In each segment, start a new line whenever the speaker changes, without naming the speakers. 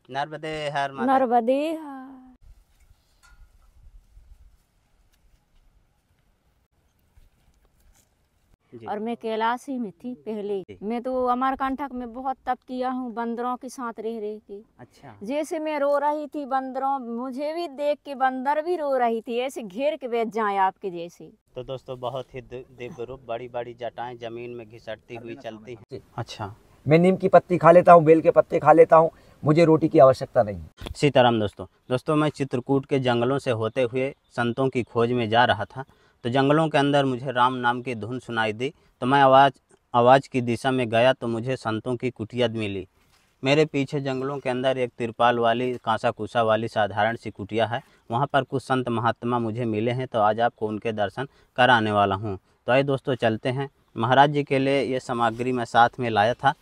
नर्मदे हर माता।
नर्मदे हर। और मैं कैलाशी में थी पहले। मैं तो अमरकंटक में बहुत तप किया हूँ बंदरों के साथ रह रह के।
अच्छा।
जैसे मैं रो रही थी बंदरों, मुझे भी देख के बंदर भी रो रही थी, ऐसे घेर के बैठ जाए आपके जैसे।
तो दोस्तों बहुत ही दिव्य रूप, बड़ी बड़ी जटाएं जमीन में घिसटती हुई चलती हैं। अच्छा।
मैं नीम की पत्ती खा लेता हूँ, बेल के पत्ते खा लेता हूँ, मुझे रोटी की आवश्यकता नहीं।
सीताराम दोस्तों मैं चित्रकूट के जंगलों से होते हुए संतों की खोज में जा रहा था। तो जंगलों के अंदर मुझे राम नाम की धुन सुनाई दी। तो मैं आवाज़ की दिशा में गया तो मुझे संतों की कुटिया मिली। मेरे पीछे जंगलों के अंदर एक तिरपाल वाली, कांसा कुसा वाली साधारण सी कुटिया है। वहाँ पर कुछ संत महात्मा मुझे मिले हैं, तो आज आपको उनके दर्शन कराने वाला हूँ। तो आइए दोस्तों चलते हैं। महाराज जी के लिए ये सामग्री मैं साथ में लाया था।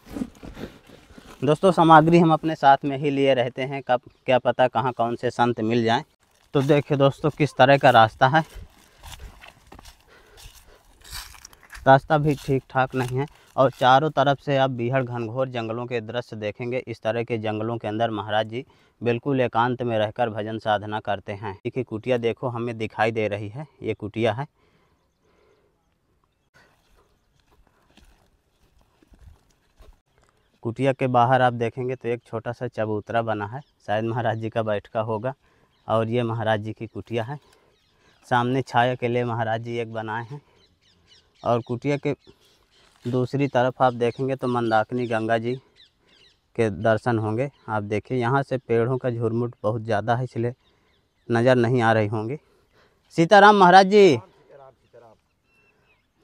दोस्तों सामग्री हम अपने साथ में ही लिए रहते हैं, कब क्या पता कहाँ कौन से संत मिल जाएं। तो देखिए दोस्तों किस तरह का रास्ता है। रास्ता भी ठीक ठाक नहीं है और चारों तरफ से आप बीहड़ घनघोर जंगलों के दृश्य देखेंगे। इस तरह के जंगलों के अंदर महाराज जी बिल्कुल एकांत में रहकर भजन साधना करते हैं। देखिए कुटिया देखो हमें दिखाई दे रही है, ये कुटिया है। कुटिया के बाहर आप देखेंगे तो एक छोटा सा चबूतरा बना है, शायद महाराज जी का बैठका होगा। और ये महाराज जी की कुटिया है। सामने छाया के लिए महाराज जी एक बनाए हैं। और कुटिया के दूसरी तरफ आप देखेंगे तो मंदाकिनी गंगा जी के दर्शन होंगे। आप देखिए यहाँ से पेड़ों का झुरमुट बहुत ज़्यादा है, इसलिए नज़र नहीं आ रही होंगी। सीताराम महाराज जी।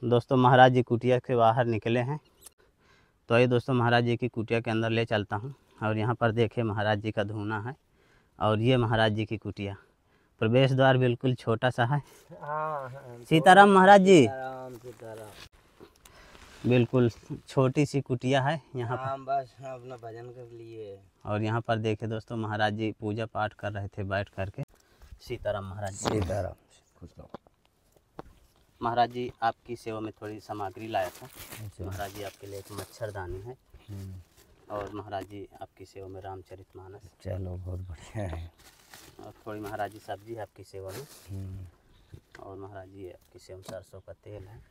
दोस्तों महाराज जी कुटिया के बाहर निकले हैं। तो ये दोस्तों महाराज जी की कुटिया के अंदर ले चलता हूँ। और यहाँ पर देखिए महाराज जी का धूना है और ये महाराज जी की कुटिया। प्रवेश द्वार बिल्कुल छोटा सा है। सीताराम महाराज जी। बिल्कुल छोटी सी कुटिया है यहाँ पर।
बस अपना भजन कर लिए।
और यहाँ पर देखिए दोस्तों महाराज जी पूजा पाठ कर रहे थे बैठ करके। सीताराम महाराज जी।
सीताराम।
महाराज जी आपकी सेवा में थोड़ी सामग्री लाया था। महाराज जी आपके लिए एक मच्छरदानी है। और महाराज जी आपकी सेवा में रामचरितमानस।
चलो बहुत बढ़िया है।
और थोड़ी महाराज जी सब्जी है आपकी सेवा में। और महाराज जी आपकी सेवा में सरसों का तेल है।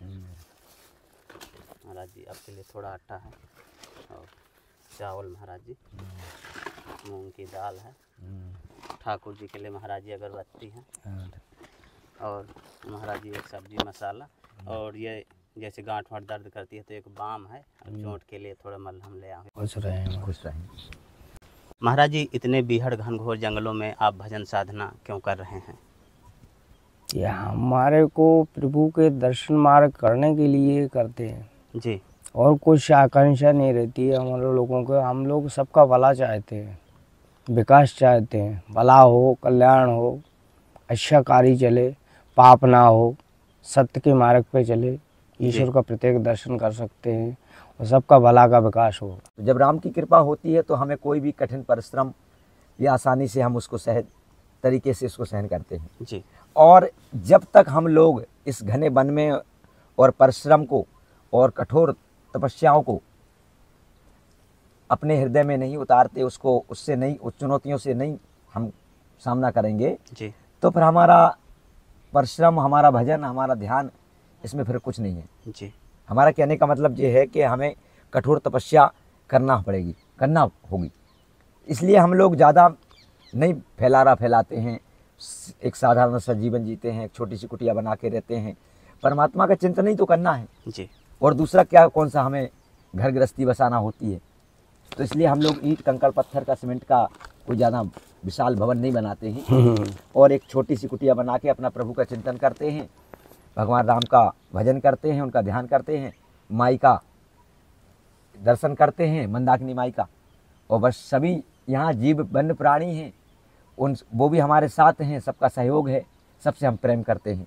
महाराज जी आपके लिए थोड़ा आटा है और चावल महाराज जी, मूंग की दाल है। ठाकुर जी के लिए महाराज जी अगरबत्ती है। और महाराज जी एक सब्जी मसाला। और ये जैसे गांठ वाँठ दर्द करती है तो एक बाम है, चोट के लिए थोड़ा मलहम ले आए।
खुश रहें, खुश रहें।
महाराज जी इतने बीहड़ घनघोर जंगलों में आप भजन साधना क्यों कर रहे हैं?
ये हमारे को प्रभु के दर्शन मार्ग करने के लिए करते हैं
जी।
और कुछ आकांक्षा नहीं रहती है हमारे लोगों को। हम लोग सबका भला चाहते हैं, विकास चाहते हैं, भला हो, कल्याण हो, अच्छा कार्य चले, पाप ना हो, सत्य के मार्ग पे चले, ईश्वर का प्रत्येक दर्शन कर सकते हैं और सबका भला का विकास हो।
जब राम की कृपा होती है तो हमें कोई भी कठिन परिश्रम या आसानी से हम उसको सहज तरीके से उसको सहन करते हैं
जी।
और जब तक हम लोग इस घने वन में और परिश्रम को और कठोर तपस्याओं को अपने हृदय में नहीं उतारते, उसको उससे नहीं, उस चुनौतियों से नहीं हम सामना करेंगे
जी।
तो फिर हमारा परिश्रम, हमारा भजन, हमारा ध्यान इसमें फिर कुछ नहीं है।
जी।
हमारा कहने का मतलब ये है कि हमें कठोर तपस्या करना होगी। इसलिए हम लोग ज़्यादा नहीं फैलाते हैं, एक साधारण सा जीवन जीते हैं, एक छोटी सी कुटिया बना के रहते हैं। परमात्मा का चिंतन ही तो करना है
जी।
और दूसरा क्या, कौन सा हमें घर गृहस्थी बसाना होती है। तो इसलिए हम लोग ईंट, कंकड़, पत्थर का, सीमेंट का कोई ज़्यादा विशाल भवन नहीं बनाते हैं और एक छोटी सी कुटिया बना के अपना प्रभु का चिंतन करते हैं, भगवान राम का भजन करते हैं, उनका ध्यान करते हैं, माई का दर्शन करते हैं, मंदाकिनी माई का। और बस सभी यहाँ जीव वन्य प्राणी हैं, वो भी हमारे साथ हैं, सबका सहयोग है, सबसे हम प्रेम करते हैं।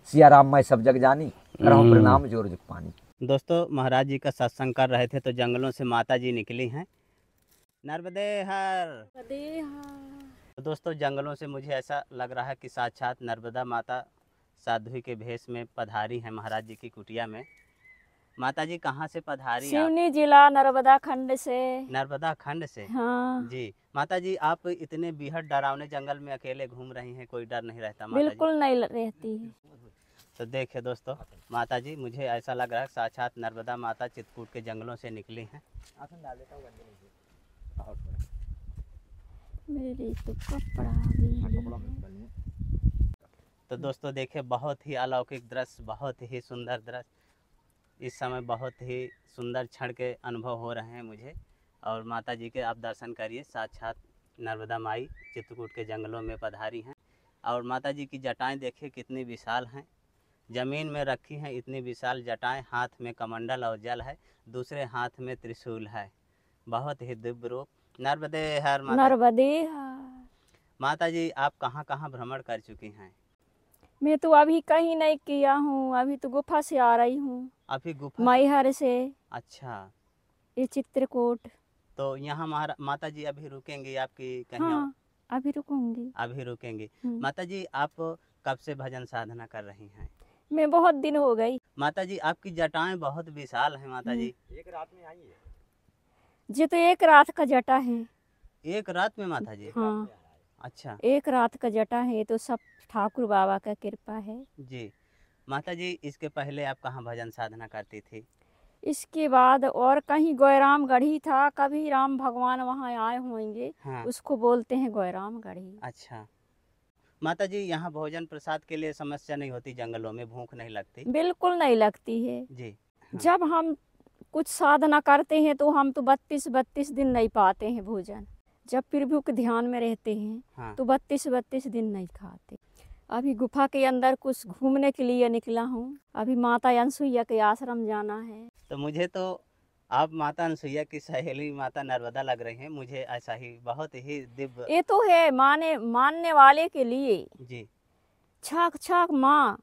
सिया राम मैं सब जग जानी, करहूं प्रणाम जोर जुग पानी।
दोस्तों महाराज जी का सत्संग कर रहे थे तो जंगलों से माता जी निकली हैं। नर्मदे हर।
नर्मदे हर।
तो दोस्तों जंगलों से मुझे ऐसा लग रहा है कि साक्षात नर्मदा माता साध्वी के भेष में पधारी हैं महाराज जी की कुटिया में। माता जी कहाँ से पधारी आप?
सिवनी जिला नर्मदा खंड से।
नर्मदा खंड से।
हाँ
जी माता जी, आप इतने बेहद डरावने जंगल में अकेले घूम रही हैं, कोई डर नहीं रहता माता जी?
बिल्कुल नहीं रहती है।
तो देखिए दोस्तों, माता जी मुझे ऐसा लग रहा है साक्षात नर्मदा माता चित्रकूट के जंगलों से निकली हैं।
मेरी तो कपड़ा भी है।
तो दोस्तों देखिए, बहुत ही अलौकिक दृश्य, बहुत ही सुंदर दृश्य, इस समय बहुत ही सुंदर क्षण के अनुभव हो रहे हैं मुझे। और माता जी के आप दर्शन करिए, साक्षात नर्मदा माई चित्रकूट के जंगलों में पधारी हैं। और माता जी की जटाएं देखिए कितनी विशाल हैं, ज़मीन में रखी हैं इतनी विशाल जटाएं, हाथ में कमंडल और जल है, दूसरे हाथ में त्रिशूल है, बहुत ही दिव्य रूप। नर्मदे हर माता।
नर्मदे।
माता जी आप कहाँ कहाँ भ्रमण कर चुकी हैं?
मैं तो अभी कहीं नहीं किया हूँ, अभी तो गुफा से आ रही हूँ,
अभी गुफा से?
मैहर से
अच्छा,
ये चित्रकूट।
तो यहाँ माता जी अभी रुकेंगी आपकी कहीं और?
हाँ अभी रुकूंगी।
अभी रुकेंगी।
हम्म।
माता जी आप कब से भजन साधना कर रही हैं?
मैं बहुत दिन हो गई।
माता जी आपकी जटाएं बहुत विशाल हैं माता जी।
एक रात में आई है।
जी तो एक रात का जटा है।
एक रात में माता जी?
हाँ
अच्छा
एक रात का जटा है, ये तो सब ठाकुर बाबा का कृपा है।
जी। माता जी इसके पहले आप कहाँ भजन साधना करती थी?
इसके बाद और कहीं गौराम गढ़ी था, कभी राम भगवान वहाँ आए होंगे,
हाँ।
उसको बोलते हैं गौराम गढ़ी।
अच्छा माता जी, यहाँ भोजन प्रसाद के लिए समस्या नहीं होती? जंगलों में भूख नहीं लगती?
बिल्कुल नहीं लगती है।
जी। हाँ।
जब हम कुछ साधना करते हैं तो हम तो 32 दिन नहीं पाते हैं भोजन। जब प्रभु के ध्यान में रहते हैं
हाँ।
तो 32 दिन नहीं खाते। अभी गुफा के अंदर कुछ घूमने के लिए निकला हूँ, अभी माता अनसुईया के आश्रम जाना है।
तो मुझे तो आप माता अनसुईया की सहेली माता नर्मदा लग रही हैं, मुझे ऐसा ही बहुत ही दिव्य।
ये तो है मानने वाले के लिए
जी।
छाक छाक माँ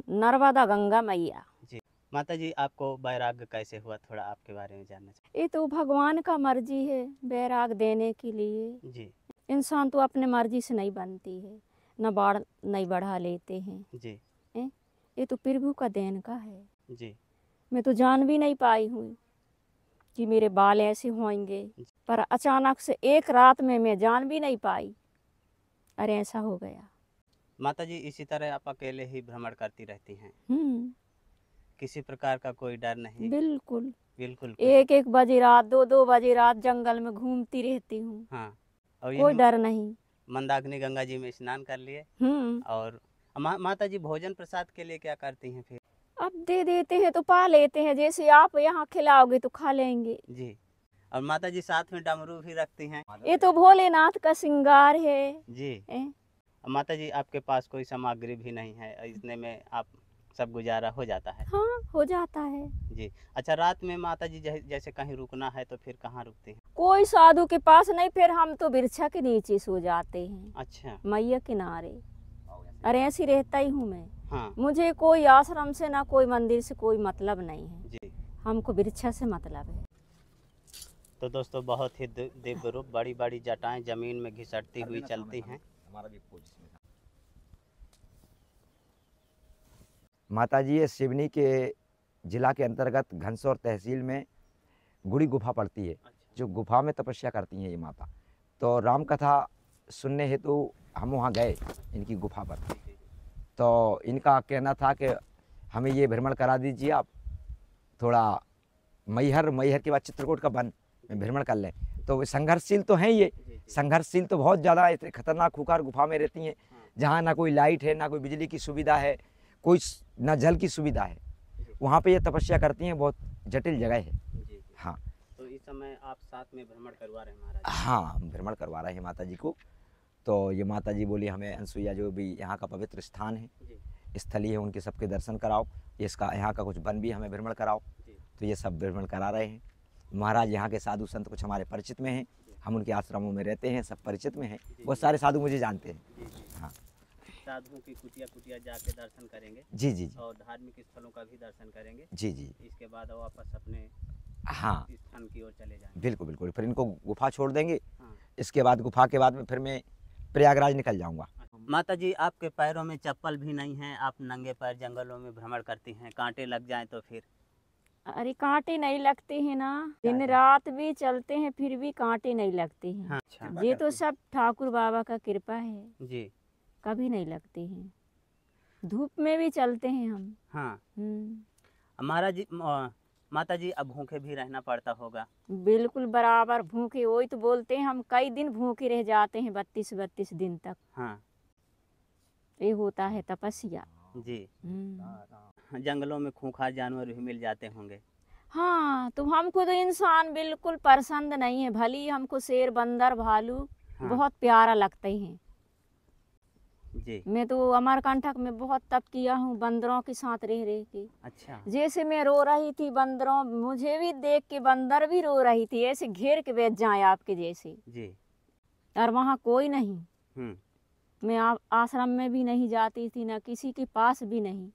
नर्मदा गंगा मैया।
जी माता जी, आपको वैराग्य कैसे हुआ, थोड़ा आपके बारे में जानना चाहिए।
ये तो भगवान का मर्जी है वैराग देने के लिए।
जी।
इंसान तो अपने मर्जी से नहीं बनती है, न बाढ़ नहीं बढ़ा लेते हैं।
जी।
ये तो प्रभु का देन का है।
जी।
मैं तो जान भी नहीं पाई हूँ कि मेरे बाल ऐसे होंगे, पर अचानक से एक रात में मैं जान भी नहीं पाई, अरे ऐसा हो गया।
माता जी इसी तरह आप अकेले ही भ्रमण करती रहती हैं? किसी प्रकार का कोई डर नहीं?
बिल्कुल।
बिल्कुल।
1-1 बजे रात, 2-2 बजे रात जंगल में घूमती रहती हूँ।
हाँ। और
कोई
यही
डर नहीं।
मंदाकिनी गंगा जी में स्नान कर लिए। और माता जी भोजन प्रसाद के लिए क्या करती हैं फिर?
अब दे देते हैं तो पा लेते हैं, जैसे आप यहाँ खिलाओगे तो खा लेंगे।
जी। और माता जी साथ में डमरू भी रखती हैं?
ये तो भोलेनाथ का श्रृंगार है।
जी। माता जी आपके पास कोई सामग्री भी नहीं है, इतने में आप सब गुजारा हो जाता है?
हाँ हो जाता है।
जी। अच्छा, रात में माता जी जैसे कहीं रुकना है तो फिर कहाँ रुकते हैं?
कोई साधु के पास नहीं, फिर हम तो वृक्षा के नीचे सो जाते हैं।
अच्छा।
मैया किनारे। अरे ऐसी रहता ही हूँ मैं।
हाँ।
मुझे कोई आश्रम से ना कोई मंदिर से कोई मतलब नहीं है
जी।
हमको वृक्षा से मतलब है।
तो दोस्तों बहुत ही दिव्य रूप, बड़ी बड़ी जटाएं जमीन में घिसटती हुई चलती हैं।
माता जी ये सिवनी के जिला के अंतर्गत घनसौर तहसील में गुड़ी गुफा पड़ती है, जो गुफा में तपस्या करती हैं ये माता। तो राम कथा सुनने हेतु हम वहाँ गए इनकी गुफा पर। तो इनका कहना था कि हमें ये भ्रमण करा दीजिए आप, थोड़ा मैहर के बाद चित्रकूट का वन में भ्रमण कर लें। तो संघर्षशील तो हैं ये, संघर्षशील तो बहुत ज़्यादा इतने खतरनाक खुकार गुफा में रहती हैं, जहाँ ना कोई लाइट है, ना कोई बिजली की सुविधा है, कोई ना जल की सुविधा है। वहाँ पे ये तपस्या करती हैं, बहुत जटिल जगह है। हाँ।
तो इस समय आप साथ में भ्रमण करवा रहे हैं महाराज?
हाँ, हम भ्रमण करवा रहे हैं माता जी को। तो ये माता जी बोली हमें अनसुईया जो भी यहाँ का पवित्र स्थान है, स्थली है, उनके सबके दर्शन कराओ, इसका यहाँ का कुछ वन भी हमें भ्रमण कराओ। तो ये सब भ्रमण करा रहे हैं। महाराज यहाँ के साधु संत कुछ हमारे परिचित में हैं, हम उनके आश्रमों में रहते हैं, सब परिचित में हैं, बहुत सारे साधु मुझे जानते हैं। हाँ,
साधुओं की कुटिया जाके दर्शन करेंगे।
जी जी जी।
और धार्मिक स्थलों का भी दर्शन करेंगे।
जी जी।
इसके बाद वापस अपने
हाँ
स्थान की ओर चले जाएंगे।
बिल्कुल बिल्कुल। फिर इनको गुफा छोड़ देंगे।
हाँ।
इसके बाद गुफा के बाद में फिर मैं प्रयागराज निकल जाऊँगा।
माता जी आपके पैरों में चप्पल भी नहीं है, आप नंगे पैर जंगलों में भ्रमण करती हैं, कांटे लग जाएं तो फिर?
अरे कांटे नहीं लगते हैं ना, दिन रात भी चलते हैं फिर भी कांटे नहीं लगते हैं।
हाँ, अच्छा
ये तो सब ठाकुर बाबा का कृपा है,
जी।
कभी नहीं लगते हैं। धूप में भी चलते हैं हम।
हाँ हमारा जी माता जी, अब भूखे भी रहना पड़ता होगा।
बिल्कुल बराबर भूखे, वही तो बोलते हैं हम कई दिन भूखे रह जाते हैं, 32 दिन तक।
हाँ
ये होता है तपस्या।
जी। जंगलों में खूंखार जानवर भी मिल जाते होंगे।
हाँ, तो हमको तो इंसान बिल्कुल पसंद नहीं है, भले ही हमको शेर बंदर भालू
हाँ।
बहुत प्यारा लगते हैं।
जी।
मैं तो अमरकंटक में बहुत तप किया हूँ बंदरों के साथ रह रह के।
अच्छा
जैसे मैं रो रही थी, बंदरों मुझे भी देख के बंदर भी रो रही थी, ऐसे घेर के बैठ जाए आपके जैसे।
जी।
और वहाँ कोई नहीं,
हम्म
मैं आश्रम में भी नहीं जाती थी, ना किसी के पास भी नहीं।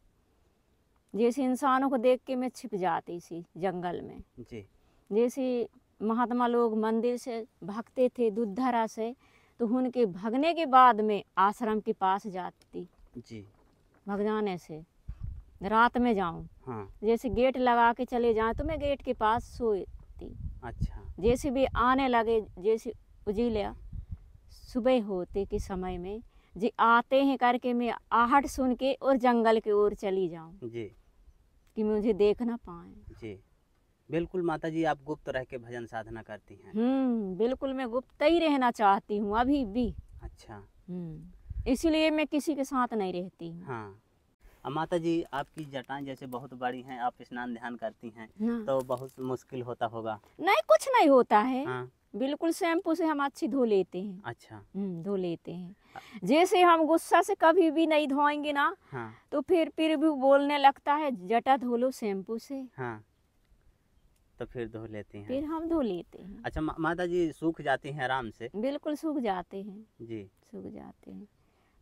जैसे इंसानों को देख के मैं छिप जाती थी जंगल में।
जी।
जैसे महात्मा लोग मंदिर से भागते थे दूधधारा से, तो उनके भागने के बाद में आश्रम के पास जाती,
जी।
भाग जाने से रात में जाऊं।
हाँ।
जैसे गेट लगा के चले जाएं तो मैं गेट के पास सोती।
अच्छा।
जैसे भी आने लगे, जैसे उजिला सुबह होते के समय में जी आते हैं करके मैं आहट सुन के और जंगल की ओर चली जाऊं
जी।
कि मुझे देख ना पाए।
जी बिल्कुल माता जी, आप गुप्त रह के भजन साधना करती हैं।
बिल्कुल मैं गुप्त ही रहना चाहती हूँ अभी भी।
अच्छा।
इसलिए मैं किसी के साथ नहीं रहती हूँ।
हाँ। अब माता जी, आपकी जटाएं जैसे बहुत बड़ी हैं, आप स्नान ध्यान करती हैं
हाँ।
तो बहुत मुश्किल होता होगा।
नहीं, कुछ नहीं होता है।
हाँ।
बिल्कुल शैम्पू से हम अच्छी धो लेते हैं।
अच्छा।
धो लेते हैं। जैसे हम गुस्सा से कभी भी नहीं धोएंगे ना,
हाँ।
तो फिर भी बोलने लगता है जटा धो लो शैम्पू से।
हाँ तो फिर धो लेती हैं।
फिर हम धो लेते हैं।
अच्छा माता जी, सूख जाती हैं आराम से?
बिल्कुल सूख जाते हैं।
जी।
सूख जाते हैं,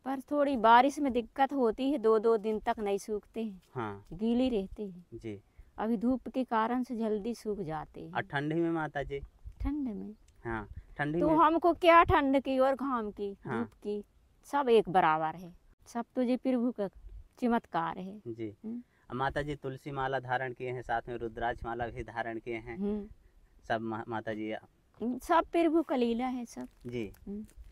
पर थोड़ी बारिश में दिक्कत होती है, 2-2 दिन तक नहीं सूखते हैं।
हाँ।
गीली रहती है।
जी।
अभी धूप के कारण से जल्दी सूख जाते हैं।
और ठंडी में माता जी?
ठंड में
हाँ ठंडी
तो
में।
हमको क्या ठंड की और घाम की,
हाँ।
धूप की, सब एक बराबर है। सब तुझे प्रभु का चमत्कार है।
जी। अब माता जी तुलसी माला धारण किए हैं, साथ में रुद्राक्ष माला भी धारण किए हैं। सब माता जी
सब प्रभु का लीला है सब।
जी।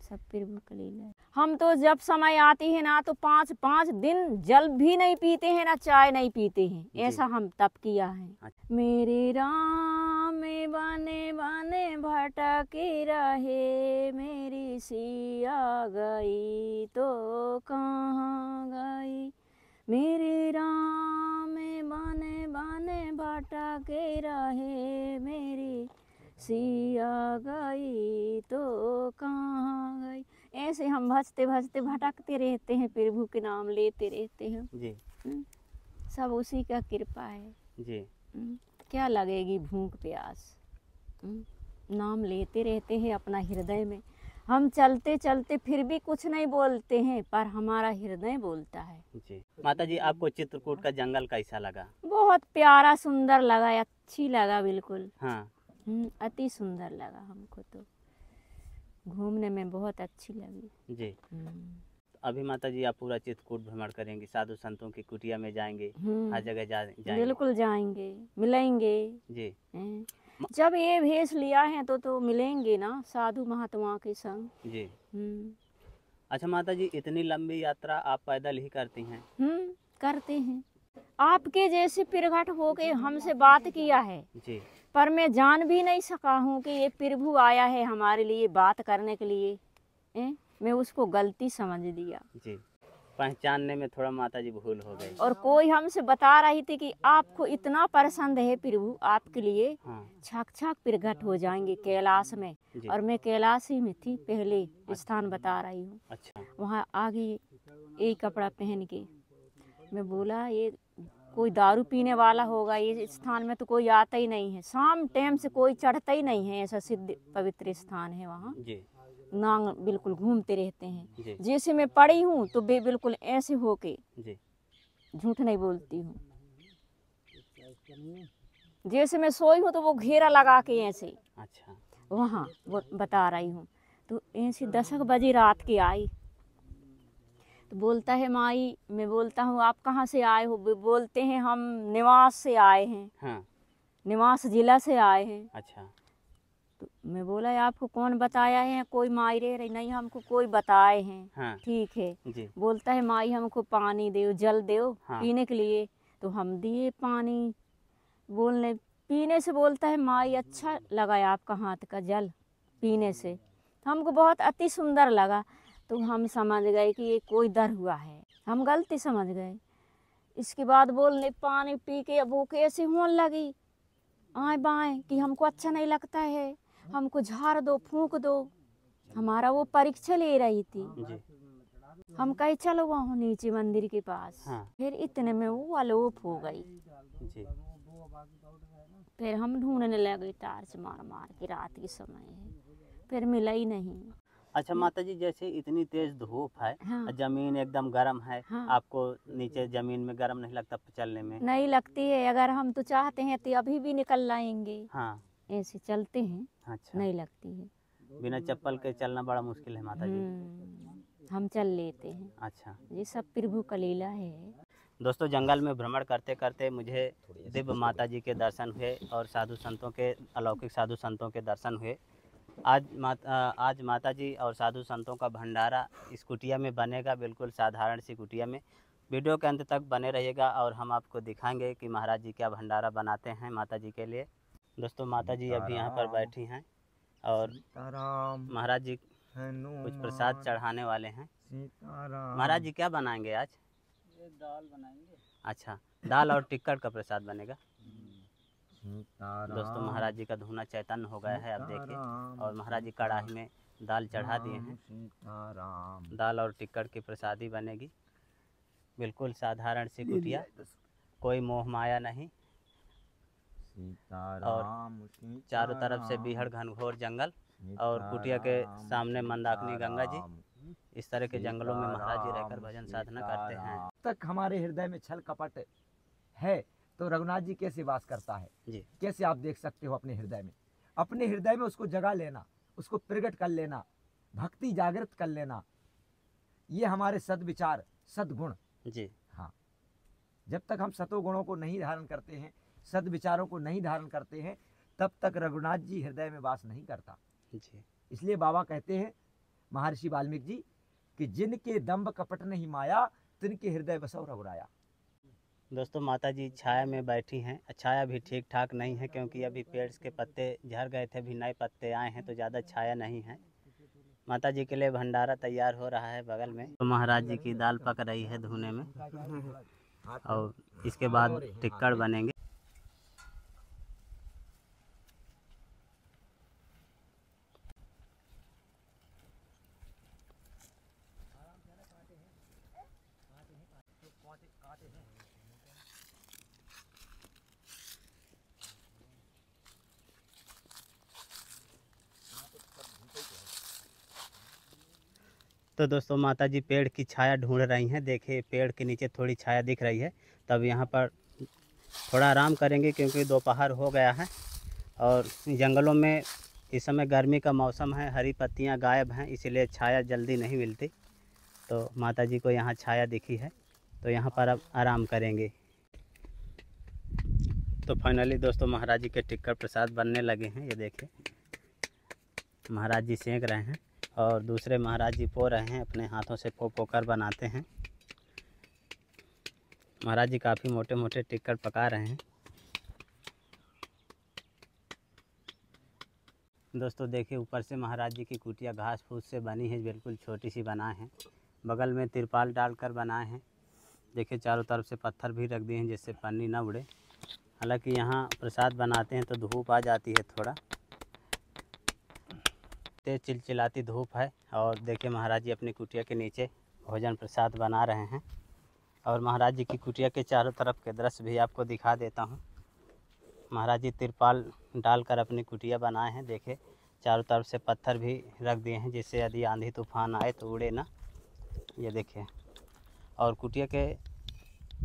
सब प्रभु का लीला है। हम तो जब समय आती है ना तो 5-5 दिन जल भी नहीं पीते हैं, ना चाय नहीं पीते हैं, ऐसा हम तप किया है।
अच्छा।
मेरे राम बने बने भटके रहे, मेरी सिया गई तो कहाँ गई। मेरे राम बने बने भटके रहे, मेरी सिया गई तो कहाँ गई। ऐसे हम भजते भजते भटकते रहते हैं, प्रभु के नाम लेते रहते हैं
जी।
सब उसी का कृपा है।
जी।
क्या लगेगी भूख प्यास, नाम लेते रहते हैं अपना हृदय में। हम चलते चलते फिर भी कुछ नहीं बोलते हैं, पर हमारा हृदय बोलता है।
जी। माता जी, आपको चित्रकूट का जंगल कैसा लगा?
बहुत प्यारा सुंदर लगा, अच्छी लगा बिल्कुल।
हाँ।
अति सुंदर लगा हमको तो, घूमने में बहुत अच्छी लगी।
जी। अभी माता जी आप पूरा चित्रकूट भ्रमण करेंगे, साधु संतों की कुटिया में जाएंगे, हर जगह जाएंगे?
बिल्कुल जाएंगे, मिलेंगे।
जी।
जब ये भेष लिया है तो मिलेंगे ना साधु महात्मा के संग।
जी। अच्छा माता जी, इतनी लंबी यात्रा आप पैदल ही करती हैं?
करते हैं। आपके जैसे प्रगट होके हमसे बात किया है
जी।
पर मैं जान भी नहीं सका हूँ कि ये प्रभु आया है हमारे लिए बात करने के लिए। मैं उसको गलती समझ दिया।
जी। पहचानने में थोड़ा माता जी भूल हो गई।
और कोई हमसे बता रही थी कि आपको इतना पसंद है प्रभु, आपके लिए छाक प्रगट हो जाएंगे कैलाश में। और मैं कैलाश ही में थी, पहले स्थान बता रही हूँ।
अच्छा।
वहाँ आगे एक कपड़ा पहन के मैं बोला ये कोई दारू पीने वाला होगा, ये स्थान में तो कोई आता ही नहीं है, शाम टाइम से कोई चढ़ता ही नहीं है, ऐसा सिद्ध पवित्र स्थान है वहाँ।
जी।
नांग बिल्कुल घूमते रहते
जी।
हैं। जैसे मैं पड़ी हूँ तो बिल्कुल ऐसे होके,
जी।
झूठ नहीं बोलती हूँ, जैसे मैं सोई हूँ तो वो घेरा लगा के ऐसे।
अच्छा।
वहाँ वो बता रही हूँ तो ऐसे 10 बजे रात के आई तो बोलता है माई, मैं बोलता हूँ आप कहाँ से आए हो? बोलते हैं हम निवास से आए हैं।
हाँ।
निवास जिला से आए हैं।
अच्छा।
तो मैं बोला आपको कौन बताया है, कोई माई रह रही नहीं, हमको कोई बताए हैं।
हाँ
ठीक है।
जी।
बोलता है माई हमको पानी दो, जल दो
हाँ।
पीने के लिए। तो हम दिए पानी, बोलने पीने से बोलता है माई अच्छा लगा आपका हाथ का जल पीने से। हमको बहुत अति सुंदर लगा। तो हम समझ गए कि ये कोई डर हुआ है, हम गलती समझ गए। इसके बाद बोलने पानी पी के अब वो कैसे होने लगी आए बाएं कि हमको अच्छा नहीं लगता है, हमको झाड़ दो, फूंक दो। हमारा वो परीक्षा ले रही थी।
जी।
हम कहे चलो वहाँ नीचे मंदिर के पास।
हाँ।
फिर इतने में वो अलोप हो गई।
जी।
फिर हम ढूंढने लगे टार्च मार मार के, रात के समय है, फिर मिला ही नहीं।
अच्छा माता जी, जैसे इतनी तेज धूप है,
हाँ।
जमीन एकदम गर्म है,
हाँ।
आपको नीचे जमीन में गर्म नहीं लगता चलने में?
नहीं लगती है, अगर हम तो चाहते हैं तो अभी भी निकल लाएंगे।
हाँ।
ऐसे चलते हैं,
अच्छा।
नहीं लगती है।
बिना चप्पल के चलना बड़ा मुश्किल है माता जी।
हम चल लेते हैं।
अच्छा।
ये सब प्रभु का लीला है।
दोस्तों, जंगल में भ्रमण करते करते मुझे दिव्य माता जी के दर्शन हुए और साधु संतों के, अलौकिक साधु संतों के दर्शन हुए। आज माता जी और साधु संतों का भंडारा इस कुटिया में बनेगा, बिल्कुल साधारण सी कुटिया में। वीडियो के अंत तक बने रहिएगा और हम आपको दिखाएंगे कि महाराज जी क्या भंडारा बनाते हैं माता जी के लिए। दोस्तों, माता जी अभी यहाँ पर बैठी हैं और महाराज जी कुछ प्रसाद चढ़ाने वाले हैं। महाराज जी क्या बनाएंगे आज?
दाल बनाएंगे।
अच्छा, दाल और टिक्कड़ का प्रसाद बनेगा। दोस्तों, महाराज जी का धुना चैतन्य हो गया है, अब देखिए। और महाराज जी कढ़ाई में दाल चढ़ा दिए हैं। दाल और टिक्कड़ की प्रसादी बनेगी। बिल्कुल साधारण सी कुटिया, कोई मोह माया नहीं। और चारों तरफ से बीहड़ घनघोर जंगल और कुटिया के सामने मंदाकिनी गंगा जी। इस तरह के जंगलों में महाराज जी रहकर भजन साधना करते हैं।
तक हमारे हृदय में छल कपट है तो रघुनाथ जी कैसे वास करता है
जी।
कैसे आप देख सकते हो अपने हृदय में उसको जगा लेना, उसको प्रकट कर लेना, भक्ति जागृत कर लेना, ये हमारे सद्विचार सद्गुण।
जी।
हाँ, जब तक हम सतोगुणों को नहीं धारण करते हैं, सद्विचारों को नहीं धारण करते हैं, तब तक रघुनाथ जी हृदय में वास नहीं करता।
जी।
इसलिए बाबा कहते हैं महर्षि वाल्मीकि जी कि जिनके दंभ कपट नहीं माया, तिनके हृदय बसौ रघुराया।
दोस्तों, माता जी छाया में बैठी हैं। छाया भी ठीक ठाक नहीं है क्योंकि अभी पेड़ के पत्ते झड़ गए थे, अभी नए पत्ते आए हैं तो ज़्यादा छाया नहीं है। माता जी के लिए भंडारा तैयार हो रहा है बगल में। तो महाराज जी की दाल पक रही है धुने में और इसके बाद टिक्कड़ बनेंगे। तो दोस्तों, माता जी पेड़ की छाया ढूंढ रही हैं। देखिए, पेड़ के नीचे थोड़ी छाया दिख रही है। तब यहाँ पर थोड़ा आराम करेंगे क्योंकि दोपहर हो गया है और जंगलों में इस समय गर्मी का मौसम है, हरी पत्तियाँ गायब हैं, इसीलिए छाया जल्दी नहीं मिलती। तो माता जी को यहाँ छाया दिखी है तो यहाँ पर अब आराम करेंगे। तो फाइनली दोस्तों, महाराज जी के टिक्कड़ प्रसाद बनने लगे हैं। ये देखिए, महाराज जी सेंक रहे हैं और दूसरे महाराज जी पो रहे हैं, अपने हाथों से पो कर बनाते हैं। महाराज जी काफ़ी मोटे मोटे टिक्कड़ पका रहे हैं। दोस्तों देखिए, ऊपर से महाराज जी की कुटिया घास फूस से बनी है, बिल्कुल छोटी सी बनाए हैं। बगल में तिरपाल डालकर बनाए हैं। देखिए, चारों तरफ से पत्थर भी रख दिए हैं जिससे पन्नी ना उड़े। हालांकि यहाँ प्रसाद बनाते हैं तो धूप आ जाती है थोड़ा, तेज चिलचिलाती धूप है। और देखिए, महाराज जी अपनी कुटिया के नीचे भोजन प्रसाद बना रहे हैं। और महाराज जी की कुटिया के चारों तरफ के दृश्य भी आपको दिखा देता हूँ। महाराज जी तिरपाल डालकर अपनी कुटिया बनाए हैं। देखिए, चारों तरफ से पत्थर भी रख दिए हैं जिससे यदि आंधी तूफान आए तो उड़े ना। ये देखिए, और कुटिया के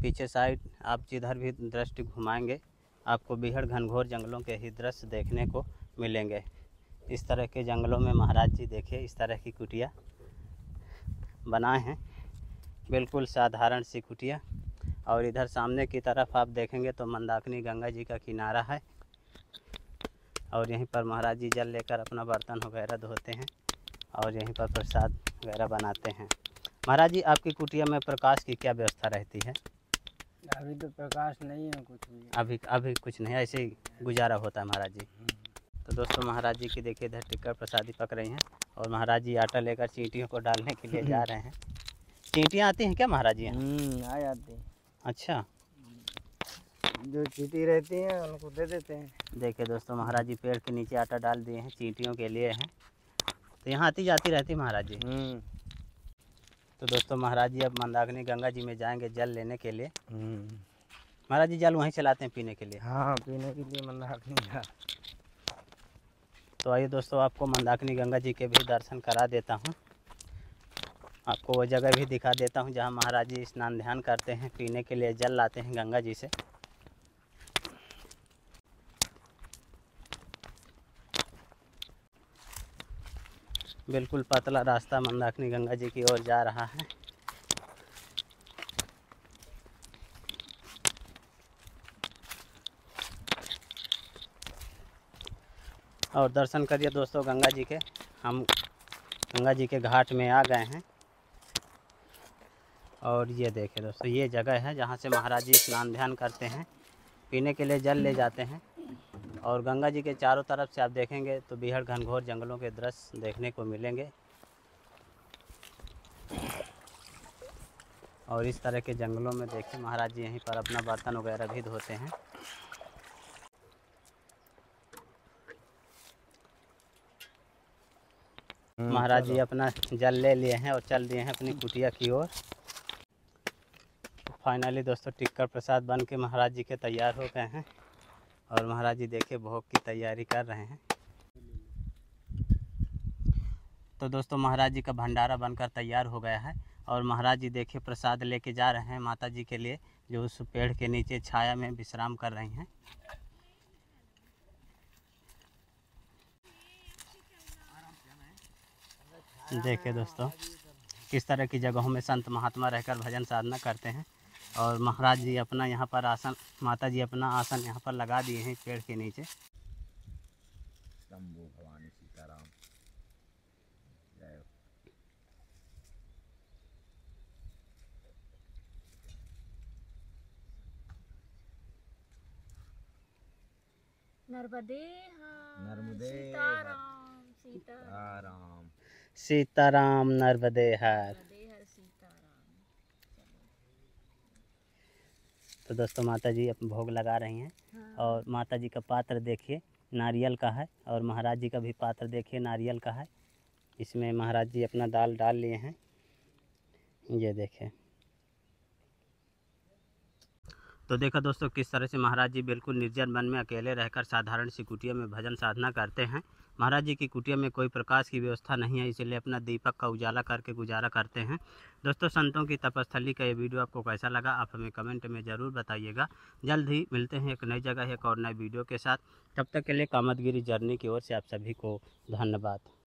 पीछे साइड आप जिधर भी दृष्टि घुमाएंगे आपको बीहड़ घनघोर जंगलों के ही दृश्य देखने को मिलेंगे। इस तरह के जंगलों में महाराज जी देखिए इस तरह की कुटिया बनाए हैं, बिल्कुल साधारण सी कुटिया। और इधर सामने की तरफ आप देखेंगे तो मंदाकिनी गंगा जी का किनारा है और यहीं पर महाराज जी जल लेकर अपना बर्तन वगैरह धोते हैं और यहीं पर प्रसाद वगैरह बनाते हैं। महाराज जी, आपकी कुटिया में प्रकाश की क्या व्यवस्था रहती है?
अभी तो प्रकाश नहीं है कुछ भी।
अभी कुछ नहीं, ऐसे ही गुजारा होता है महाराज जी। तो दोस्तों महाराज जी की देखिए इधर टिक्कर प्रसादी पक रही हैं और महाराज जी आटा लेकर चींटियों को डालने के लिए जा रहे हैं। चींटियाँ आती हैं क्या महाराज जी यहाँ?
आ जाती हैं।
अच्छा,
जो चींटी रहती हैं उनको दे देते हैं।
देखिए दोस्तों महाराज जी पेड़ के नीचे आटा डाल दिए हैं, चींटियों के लिए हैं। तो यहाँ आती जाती रहती महाराज जी। तो दोस्तों महाराज जी अब मंदाकिनी गंगा जी में जाएंगे जल लेने के लिए। महाराज जी जल वहीं चलाते हैं पीने के लिए?
हाँ, पीने के लिए मंदाकिनी का।
तो आइए दोस्तों आपको मंदाकिनी गंगा जी के भी दर्शन करा देता हूँ, आपको वो जगह भी दिखा देता हूँ जहाँ महाराज जी स्नान ध्यान करते हैं, पीने के लिए जल लाते हैं गंगा जी से। बिल्कुल पतला रास्ता मंदाकिनी गंगा जी की ओर जा रहा है। और दर्शन करिए दोस्तों गंगा जी के। हम गंगा जी के घाट में आ गए हैं और ये देखिए दोस्तों ये जगह है जहाँ से महाराज जी स्नान ध्यान करते हैं, पीने के लिए जल ले जाते हैं। और गंगा जी के चारों तरफ से आप देखेंगे तो बेहद घनघोर जंगलों के दृश्य देखने को मिलेंगे। और इस तरह के जंगलों में देखिए महाराज जी यहीं पर अपना बर्तन वगैरह भी धोते हैं। महाराज जी अपना जल ले लिए हैं और चल दिए हैं अपनी कुटिया की ओर। फाइनली दोस्तों टिक्कर प्रसाद बन के महाराज जी के तैयार हो गए हैं और महाराज जी देखिए भोग की तैयारी कर रहे हैं। तो दोस्तों महाराज जी का भंडारा बनकर तैयार हो गया है और महाराज जी देखिए प्रसाद लेके जा रहे हैं माता जी के लिए, जो उस पेड़ के नीचे छाया में विश्राम कर रही हैं। देखिए दोस्तों किस तरह की जगहों में संत महात्मा रहकर भजन साधना करते हैं और महाराज जी अपना यहाँ पर आसन, माता जी अपना आसन यहाँ पर लगा दिए हैं पेड़ के नीचे।
शंभो भवानी सीताराम जय हो।
नर्मदे
नर्मदे
सीताराम सीताराम
सीताराम नर्मदे हर।
सीताराम।
तो दोस्तों माता जी अपना भोग लगा रही हैं और माता जी का पात्र देखिए नारियल का है और महाराज जी का भी पात्र देखिए नारियल का है। इसमें महाराज जी अपना दाल डाल लिए हैं, ये देखें। तो देखा दोस्तों किस तरह से महाराज जी बिल्कुल निर्जन वन में अकेले रहकर साधारण सी कुटिया में भजन साधना करते हैं। महाराज जी की कुटिया में कोई प्रकाश की व्यवस्था नहीं है, इसलिए अपना दीपक का उजाला करके गुजारा करते हैं। दोस्तों संतों की तपस्थली का ये वीडियो आपको कैसा लगा आप हमें कमेंट में ज़रूर बताइएगा। जल्द ही मिलते हैं एक नई जगह एक और नए वीडियो के साथ। तब तक के लिए कामतगिरी जर्नी की ओर से आप सभी को धन्यवाद।